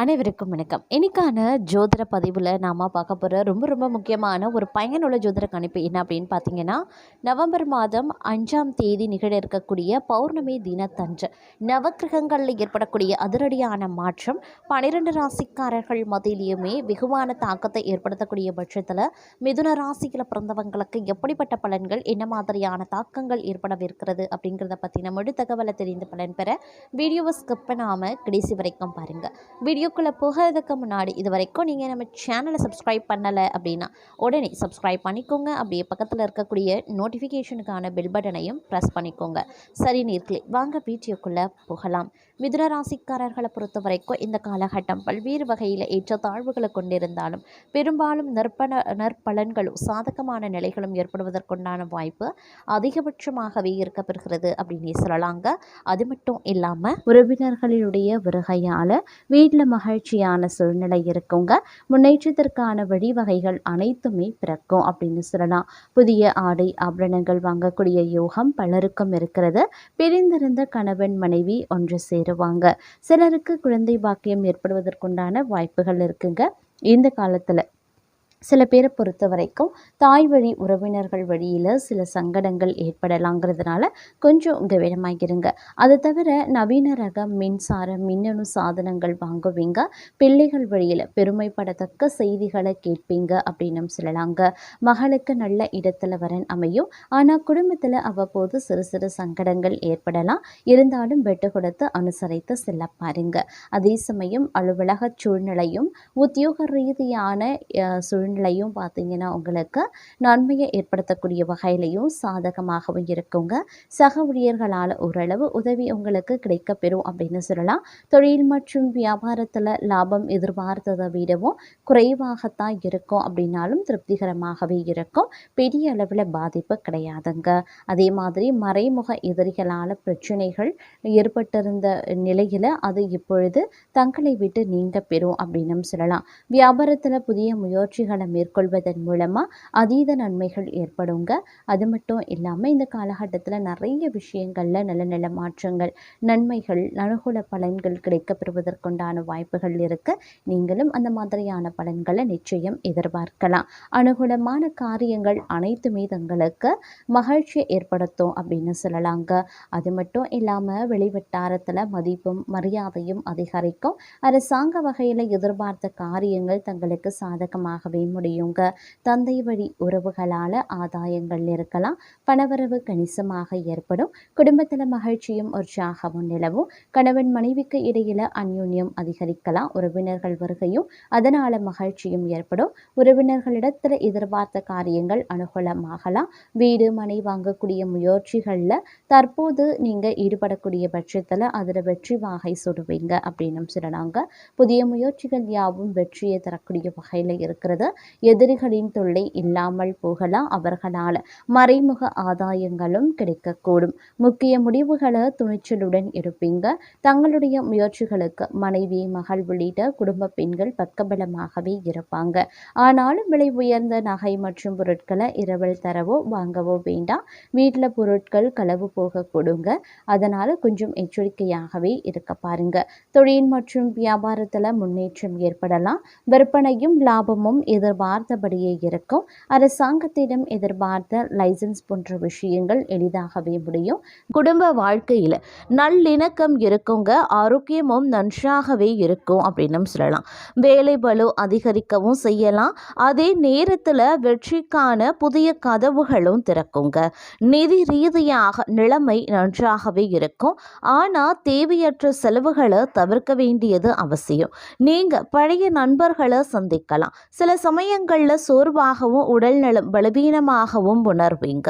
அனைவருக்கும் வணக்கம். இன்னைக்கான ஜோதிட பதிவில் நாம் பார்க்க போகிற ரொம்ப முக்கியமான ஒரு பயனுள்ள ஜோதிட கணிப்பு என்ன அப்படின்னு பார்த்தீங்கன்னா, நவம்பர் மாதம் 5ஆம் தேதி நிகழ இருக்கக்கூடிய பௌர்ணமி தினத்தன்று நவக்கிரகங்களில் ஏற்படக்கூடிய அதிரடியான மாற்றம் 12 ராசிக்காரர்கள் மத்தியிலையுமே வெகுவான தாக்கத்தை ஏற்படுத்தக்கூடிய பட்சத்தில் மிதுன ராசியில் பிறந்தவங்களுக்கு எப்படிப்பட்ட பலன்கள், என்ன மாதிரியான தாக்கங்கள் ஏற்படவிருக்கிறது அப்படிங்கிறத பற்றின முழு தகவலை தெரிந்து பலன் பெற வீடியோவை ஸ்கிப் பண்ணாமல் கடைசி வரைக்கும் பாருங்கள். வீடியோக்குள்ளே போகிறதுக்கு முன்னாடி இது வரைக்கும் நீங்கள் நம்ம சேனலை சப்ஸ்கிரைப் பண்ணலை அப்படின்னா உடனே சப்ஸ்கிரைப் பண்ணிக்கோங்க. அப்படியே பக்கத்தில் இருக்கக்கூடிய நோட்டிஃபிகேஷனுக்கான பெல் பட்டனையும் ப்ரெஸ் பண்ணிக்கோங்க. சரி நேர்களே, வாங்க வீடியோக்குள்ளே போகலாம். மிதுன ராசிக்காரர்களை பொறுத்த வரைக்கும் இந்த காலகட்டம் பல்வேறு வகையில் ஏற்றத்தாழ்வுகளை கொண்டிருந்தாலும் பெரும்பாலும் நற்பலன்களும் சாதகமான நிலைகளும் ஏற்படுவதற்குண்டான வாய்ப்பு அதிகபட்சமாகவே இருக்கப்பெறுகிறது அப்படின்னு சொல்லலாங்க. அது மட்டும் இல்லாமல் உறவினர்களுடைய வருகையால் வீட்டில் மகிழ்ச்சியான சூழ்நிலை இருக்குங்க. முன்னேற்றத்திற்கான வழிவகைகள் அனைத்துமே பிறக்கும் அப்படின்னு சொல்லலாம். புதிய ஆடை ஆபரணங்கள் வாங்கக்கூடிய யோகம் பலருக்கும் இருக்கிறது. பிரிந்திருந்த கணவன் மனைவி ஒன்று சேருவாங்க. சிலருக்கு குழந்தை பாக்கியம் ஏற்படுவதற்குண்டான வாய்ப்புகள் இருக்குங்க. இந்த காலத்தில் சில பேரை பொறுத்த வரைக்கும் தாய் வழி உறவினர்கள் வழியில் சில சங்கடங்கள் ஏற்படலாங்கிறதுனால கொஞ்சம் கவனமாகிருங்க. அதை தவிர நவீன ரக மின்சார மின்னணு சாதனங்கள் வாங்குவீங்க. பிள்ளைகள் வழியில் பெருமைப்படத்தக்க செய்திகளை கேட்பீங்க அப்படின்னு சொல்லலாங்க. மகளுக்கு நல்ல இடத்துல வரன் அமையும். ஆனால் குடும்பத்தில் அவ்வப்போது சிறு சிறு சங்கடங்கள் ஏற்படலாம். இருந்தாலும் வெட்டு கொடுத்து அனுசரித்து செல்ல பாருங்க. அதே சமயம் அலுவலக சூழ்நிலையும் உத்தியோக ரீதியான சூழ்நிலையும் பார்த்தீங்கன்னா உங்களுக்கு நன்மையை ஏற்படுத்தக்கூடிய வகையிலையும் சாதகமாகவும் இருக்குங்க. சக ஊழியர்களால் ஓரளவு உதவி உங்களுக்கு கிடைக்கப்பெறும் அப்படின்னு சொல்லலாம். தொழில் மற்றும் வியாபாரத்தில் லாபம் எதிர்பார்த்ததை விடவும் குறைவாகத்தான் இருக்கும் அப்படின்னாலும் திருப்திகரமாகவே இருக்கும். பெரிய அளவில் பாதிப்பு கிடையாதுங்க. அதே மாதிரி மறைமுக எதிரிகளால் பிரச்சனைகள் ஏற்பட்டிருந்த நிலையில் அது இப்பொழுது தங்களை விட்டு நீங்க பெறும் அப்படின்னு சொல்லலாம். வியாபாரத்தில் புதிய முயற்சிகளை மேற்கொள்வதன் மூலமாக அதீத நன்மைகள் ஏற்படுங்க. அது மட்டும் இல்லாமல் இந்த காலகட்டத்தில் நிறைய விஷயங்களில் நல்ல நல்ல மாற்றங்கள், நன்மைகள், அனுகூல பலன்கள் கிடைக்கப்பெறுவதற்குண்டான வாய்ப்புகள் இருக்கு. நீங்களும் அந்த மாதிரியான பலன்களை நிச்சயம் எதிர்பார்க்கலாம். அனுகூலமான காரியங்கள் அனைத்துமே தங்களுக்கு மகிழ்ச்சியை ஏற்படுத்தும் அப்படின்னு சொல்லலாங்க. அது மட்டும் இல்லாமல் வெளிவட்டாரத்தில் மதிப்பும் மரியாதையும் அதிகரிக்கும். அரசாங்க வகையில் எதிர்பார்த்த காரியங்கள் தங்களுக்கு சாதகமாகவே முடியுங்க. தந்தை வழி உறவுகளால் ஆதாயங்கள் இருக்கலாம். பணவரவு கணிசமாக ஏற்படும். குடும்பத்தில் மகிழ்ச்சியும் உற்சாகமும் நிலவும். கணவன் மனைவிக்கு இடையில அந்யோன்யம் அதிகரிக்கலாம். உறவினர்கள் வருகையும் அதனால மகிழ்ச்சியும் ஏற்படும். உறவினர்களிடத்தில் எதிர்பார்த்த காரியங்கள் அனுகூலமாகலாம். வீடு மனை வாங்கக்கூடிய முயற்சிகளில் தற்போது நீங்கள் ஈடுபடக்கூடிய பட்சத்தில் அதில் வெற்றி வாகை சுடுவீங்க அப்படின்னு சொல்லலாங்க. புதிய முயற்சிகள் யாவும் வெற்றியை தரக்கூடிய வகையில் இருக்கிறது. எதிரிகளின் தொல்லை இல்லாமல் போகலாம். அவர்களால் மறைமுக ஆதாயங்களும் கிடைக்கக்கூடும். முக்கிய முடிவுகளை துணிச்சலுடன் எடுப்பீங்க. தங்களுடைய முயற்சிகளுக்கு மனைவி, மகள் உள்ளிட்ட குடும்ப பெண்கள் பக்கபலமாகவே இருப்பாங்க. ஆனாலும் விலை உயர்ந்த நகை மற்றும் பொருட்களை இரவல் தரவோ வாங்கவோ வேண்டாம். வீட்டில் பொருட்கள் களவு போக கொடுங்க. அதனால் கொஞ்சம் எச்சரிக்கையாகவே இருக்க பாருங்க. தொழில் மற்றும் வியாபாரத்தில் முன்னேற்றம் ஏற்படலாம். விற்பனையும் லாபமும் எதிர்பார்த்தபடியே இருக்கும். அரசாங்கத்திடம் எதிர்பார்த்த லைசன்ஸ் போன்ற விஷயங்கள் எளிதாகவே முடியும். குடும்ப வாழ்க்கையில் நல்லிணக்கம் இருக்குங்க. ஆரோக்கியமும் நன்றாகவே இருக்கும் அப்படின்னு சொல்லலாம். வேலை பளு அதிகரிக்கவும் செய்யலாம். அதே நேரத்தில் வெற்றிக்கான புதிய கதவுகளும் திறக்குங்க. நிதி ரீதியாக நிலைமை நன்றாகவே இருக்கும். ஆனால் தேவையற்ற செலவுகளை தவிர்க்க வேண்டியது அவசியம். நீங்கள் பழைய நண்பர்களை சந்திக்கலாம். சில சமயங்களில் சோர்வாகவும் உடல்நலம் பலவீனமாகவும் உணர்வீங்க.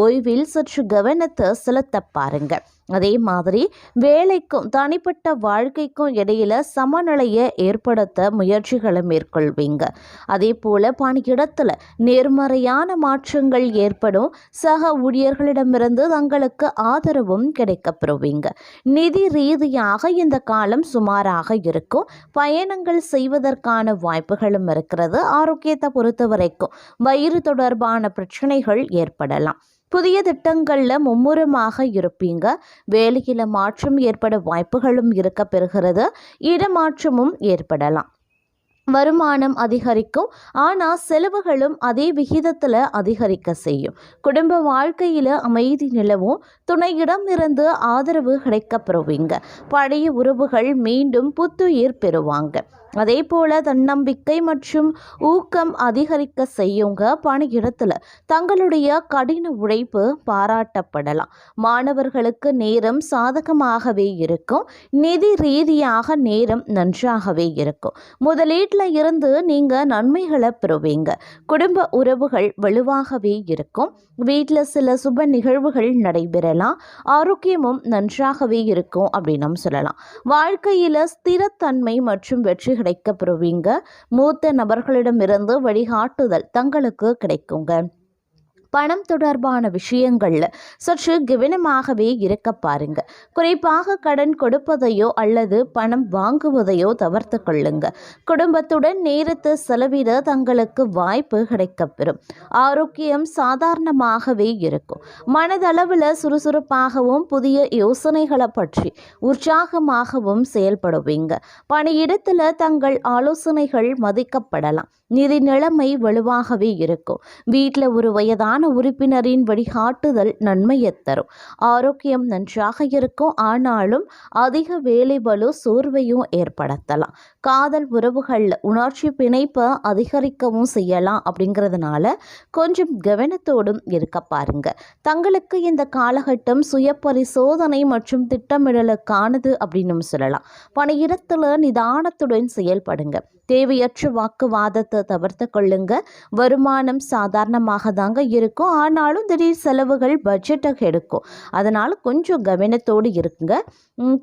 ஓய்வில் சற்று கவனத்தை செலுத்த பாருங்க. அதே மாதிரி வேலைக்கும் தனிப்பட்ட வாழ்க்கைக்கும் இடையில சமநிலையை ஏற்படுத்த முயற்சிகளை மேற்கொள்வீங்க. அதே போல பணியிடத்தில் நேர்மறையான மாற்றங்கள் ஏற்படும். சக ஊழியர்களிடமிருந்து தங்களுக்கு ஆதரவும் கிடைக்கப்பெறுவீங்க. நிதி ரீதியாக இந்த காலம் சுமாராக இருக்கும். பயணங்கள் செய்வதற்கான வாய்ப்புகளும் இருக்கிறது. ஆரோக்கியத்தை பொறுத்த வரைக்கும் வயிறு தொடர்பான பிரச்சனைகள் ஏற்படலாம். புதிய திட்டங்களில் மும்முரமாக இருப்பீங்க. வேலையில் மாற்றம் ஏற்பட வாய்ப்புகளும் இருக்க பெறுகிறது. இடமாற்றமும் ஏற்படலாம். வருமானம் அதிகரிக்கும், ஆனால் செலவுகளும் அதே விகிதத்தில் அதிகரிக்க செய்யும். குடும்ப வாழ்க்கையில் அமைதி நிலவும். துணையிடம் இருந்து ஆதரவு கிடைக்கப்பெறுவீங்க. பழைய உறவுகள் மீண்டும் புத்துயிர் பெறுவாங்க. அதே போல தன்னம்பிக்கை மற்றும் ஊக்கம் அதிகரிக்க செய்யுங்க. பணியிடத்தில் தங்களுடைய கடின உழைப்பு பாராட்டப்படலாம். மாணவர்களுக்கு நேரம் சாதகமாகவே இருக்கும். நிதி ரீதியாக நேரம் நன்றாகவே இருக்கும். முதலீட்டில் இருந்து நீங்கள் நன்மைகளை பெறுவீங்க. குடும்ப உறவுகள் வலுவாகவே இருக்கும். வீட்டில் சில சுப நிகழ்வுகள் நடைபெறலாம். ஆரோக்கியமும் நன்றாகவே இருக்கும் அப்படின்னு சொல்லலாம். வாழ்க்கையில் ஸ்திரத்தன்மை மற்றும் வெற்றி கிடைக்கப்பெறுவீங்க. மூத்த நபர்களிடமிருந்து வழிகாட்டுதல் தங்களுக்கு கிடைக்குங்க. பணம் தொடர்பான விஷயங்கள்ல சற்று கவனமாகவே இருக்க பாருங்க. குறிப்பாக கடன் கொடுப்பதையோ அல்லது பணம் வாங்குவதையோ தவிர்த்து கொள்ளுங்க. குடும்பத்துடன் நேரத்தை செலவிட தங்களுக்கு வாய்ப்பு கிடைக்கப்பெறும். ஆரோக்கியம் சாதாரணமாகவே இருக்கும். மனதளவில் சுறுசுறுப்பாகவும் புதிய யோசனைகளை பற்றி உற்சாகமாகவும் செயல்படுவீங்க. பணியிடத்தில் தங்கள் ஆலோசனைகள் மதிக்கப்படலாம். நிதி நிலைமை வலுவாகவே இருக்கும். வீட்டில் ஒரு வயதான உறுப்பினரின் வழிகாட்டுதல் நன்மையை தரும். ஆரோக்கியம் நன்றாக இருக்கும். ஆனாலும் அதிக வேலை பளு சோர்வையும் ஏற்படுத்தலாம். காதல் உறவுகள் உணர்ச்சி பிணைப்பை அதிகரிக்கவும் செய்யலாம். அப்படிங்கிறதுனால கொஞ்சம் கவனத்தோடும் இருக்க பாருங்க. தங்களுக்கு இந்த காலகட்டம் சுய பரிசோதனை மற்றும் திட்டமிடலுக்கானது அப்படின்னு சொல்லலாம். பணியிடத்தில் நிதானத்துடன் செயல்படுங்க. தேவையற்ற வாக்குவாதத்தை தவிர்த்து கொள்ளுங்க. வருமானம் சாதாரணமாக தாங்க இருக்கும். ஆனாலும் திடீர் செலவுகள் பட்ஜெட்டை எடுக்கும். அதனால் கொஞ்சம் கவனத்தோடு இருக்குங்க.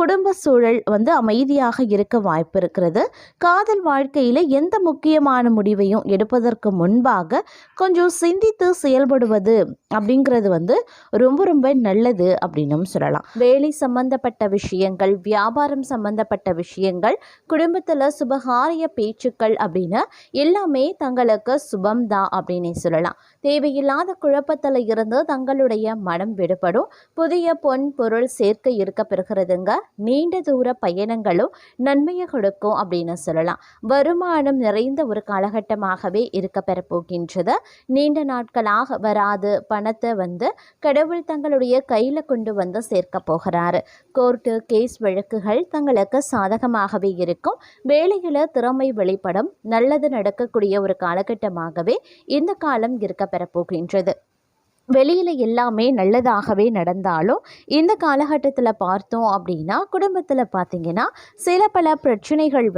குடும்ப சூழல் அமைதியாக இருக்க வாய்ப்பு இருக்கிறது. காதல் வாழ்க்கையில் எந்த முக்கியமான முடிவையும் எடுப்பதற்கு முன்பாக கொஞ்சம் சிந்தித்து செயல்படுவது அப்படிங்கிறது ரொம்ப ரொம்ப நல்லது அப்படின்னு சொல்லலாம். வேலை சம்பந்தப்பட்ட விஷயங்கள், வியாபாரம் சம்பந்தப்பட்ட விஷயங்கள், குடும்பத்தில் சுபகாரிய பேச்சுக்கள் அப்படின்னு எல்லாமே தங்களுக்கு சுபம்தான் அப்படின்னு சொல்லலாம். தேவையில்லாத குழப்பத்தில் இருந்து தங்களுடைய மனம் விடுபடும். புதிய பொன் பொருள் சேர்க்க இருக்க பெறுகிறதுங்க. நீண்ட தூர பயணங்களும் நன்மையை கொடுக்கும் அப்படின்னு சொல்லலாம். வருமானம் நிறைந்த ஒரு காலகட்டமாகவே இருக்க பெற போகின்றது. நீண்ட நாட்களாக வராது பணத்தை கடவுள் தங்களுடைய கையில் கொண்டு சேர்க்க போகிறாரு. கோர்ட்டு கேஸ் வழக்குகள் தங்களுக்கு சாதகமாகவே இருக்கும். வேலையில் திறமை வெளிப்படும். நல்லது நடக்கக்கூடிய ஒரு காலகட்டமாகவே இந்த காலம் இருக்க பெறப்போகின்றது. வெளியில் எல்லாமே நல்லதாகவே நடந்தாலும் இந்த காலகட்டத்தில் பார்த்தோம் அப்படின்னா குடும்பத்தில் பார்த்திங்கன்னா சில பல பிரச்சனைகள்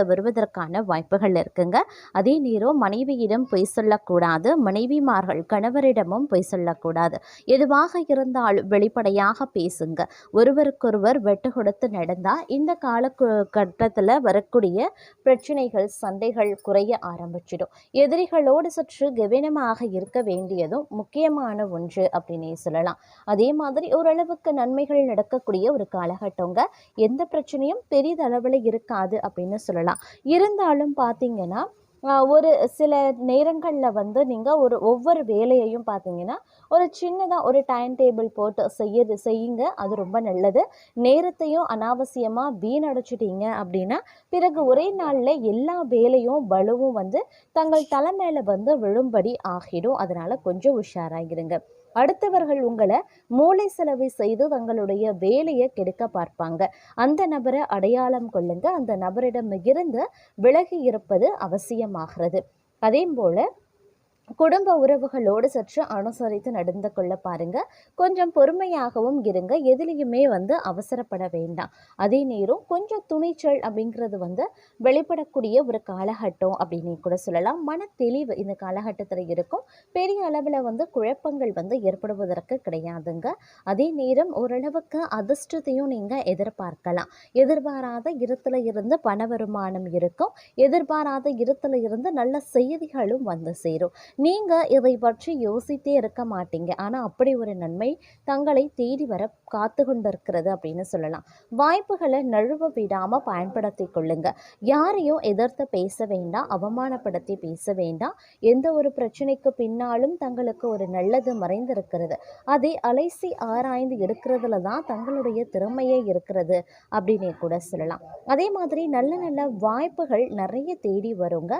வருவதற்கான வாய்ப்புகள் இருக்குங்க. அதே நேரம் மனைவியிடம் பொய் சொல்லக்கூடாது. மனைவிமார்கள் கணவரிடமும் பொய் சொல்லக்கூடாது. எதுவாக இருந்தாலும் வெளிப்படையாக பேசுங்க. ஒருவருக்கொருவர் வெட்டு கொடுத்து நடந்தால் இந்த காலகட்டத்தில் வரக்கூடிய பிரச்சனைகள் சண்டைகள் குறைய ஆரம்பிச்சிடும். எதிரிகளோடு சற்று கவனமாக இருக்க வேண்டியதும் முக்கியமான ஒன்று அப்படின்னே சொல்லலாம். அதே மாதிரி ஓரளவுக்கு நன்மைகள் நடக்கக்கூடிய ஒரு காலகட்டங்க. எந்த பிரச்சனையும் பெரிதளவில் இருக்காது அப்படின்னு சொல்லலாம். இருந்தாலும் பார்த்தீங்கன்னா ஒரு சில நேரங்களில் நீங்கள் ஒவ்வொரு வேலையையும் பார்த்தீங்கன்னா ஒரு சின்னதாக ஒரு டைம் டேபிள் போட்டு செய்யுங்க. அது ரொம்ப நல்லது. நேரத்தையும் அனாவசியமாக வீணடிச்சிட்டிங்க அப்படின்னா பிறகு ஒரே நாளில் எல்லா வேலையும் பலுவும் தங்கள் தலைமையில் விழும்படி ஆகிடும். அதனால் கொஞ்சம் உஷாராகிருங்க. அடுத்தவர்கள் உங்களை மூளை செலவை செய்து தங்களுடைய வேலையை கெடுக்க பார்ப்பாங்க. அந்த நபரை அடையாளம் கொள்ளுங்க. அந்த நபரிடம் இருந்து விலகி இருப்பது அவசியமாகிறது. அதே போல குடும்ப உறவுகளோடு சற்று அனுசரித்து நடந்து கொள்ள பாருங்க. கொஞ்சம் பொறுமையாகவும் இருங்க. எதுலேயுமே அவசரப்பட வேண்டாம். அதே நேரம் கொஞ்சம் துணிச்சல் அப்படிங்கிறது வெளிப்படக்கூடிய ஒரு காலகட்டம் அப்படின்னு கூட சொல்லலாம். மன தெளிவு இந்த காலகட்டத்தில் இருக்கும். பெரிய அளவில் குழப்பங்கள் ஏற்படுவதற்கு கிடையாதுங்க. அதே நேரம் ஓரளவுக்கு அதிர்ஷ்டத்தையும் நீங்கள் எதிர்பார்க்கலாம். எதிர்பாராத இடத்துல இருந்து பண வருமானம் இருக்கும். எதிர்பாராத இடத்துல இருந்து நல்ல செய்திகளும் சேரும். நீங்கள் இதை பற்றி யோசித்தே இருக்க மாட்டீங்க. ஆனால் அப்படி ஒரு நன்மை தங்களை தேடி வர காத்து கொண்டிருக்கிறது அப்படின்னு சொல்லலாம். வாய்ப்புகளை நழுவ விடாமல் பயன்படுத்தி கொள்ளுங்க. யாரையும் எதிர்த்து பேச வேண்டாம், அவமானப்படுத்தி பேச வேண்டாம். எந்த ஒரு பிரச்சனைக்கு பின்னாலும் தங்களுக்கு ஒரு நல்லது மறைந்திருக்கிறது. அதை அலைசி ஆராய்ந்து எடுக்கிறதுல தான் தங்களுடைய திறமையே இருக்கிறது அப்படின்னே கூட சொல்லலாம். அதே மாதிரி நல்ல நல்ல வாய்ப்புகள் நிறைய தேடி வருங்க.